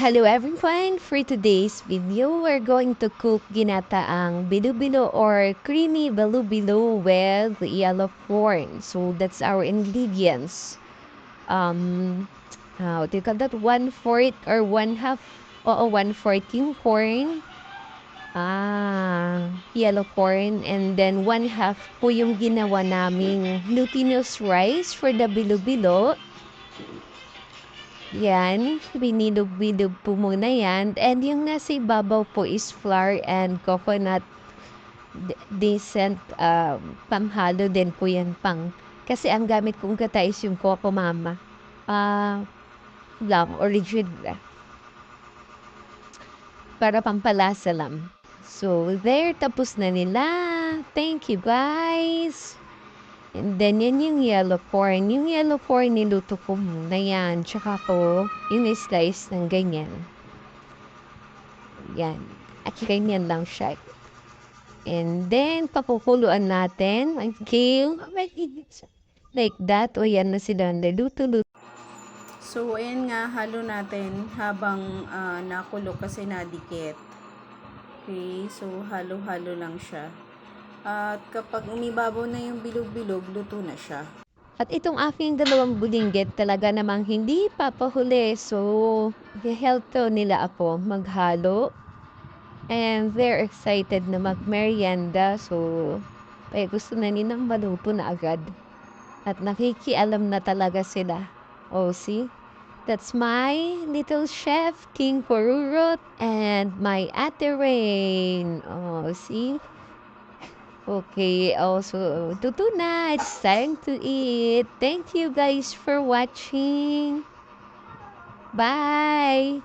Hello everyone! For today's video, we're going to cook ginataang bilo-bilo or creamy bilo-bilo with yellow corn. So that's our ingredients. What do you call that? 1/4 or 1/2? Oo, 1/4 yung corn. Yellow corn. And then 1/2 po yung ginawa naming glutinous rice for the bilo-bilo. Yan, binilog-bilog po muna yan. And yung nasa ibabaw po is flour and coconut decent pamhalo din po yan pang. Kasi ang gamit kong gata is yung Coco Mama. Lang, original. Para pampalasa lang. So, there, tapos na nila. Thank you, guys! And then, yan yung yellow corn. Yung yellow corn, niluto ko muna yan. Tsaka ko, yung slice ng ganyan. Yan. At ganyan lang siya. And then, papukuluan natin. Okay. Like that. O yan na sila. Naluto-luto. So, ayan nga, halo natin habang nakulo kasi nadikit. Okay, so halo-halo lang siya. At kapag umibabaw na yung bilog-bilog, luto na siya. At itong aking dalawang bulinggit talaga namang hindi papahuli. So, i-help to nila ako maghalo. And they're excited na mag-merienda. So, gusto na nilang maluto na agad. At nakikialam na talaga sila. Oh, see? That's my little chef, King Porurot, and my Ate Rain. Oh, see? Okay, also, tutu na. It's time to eat. Thank you guys for watching. Bye!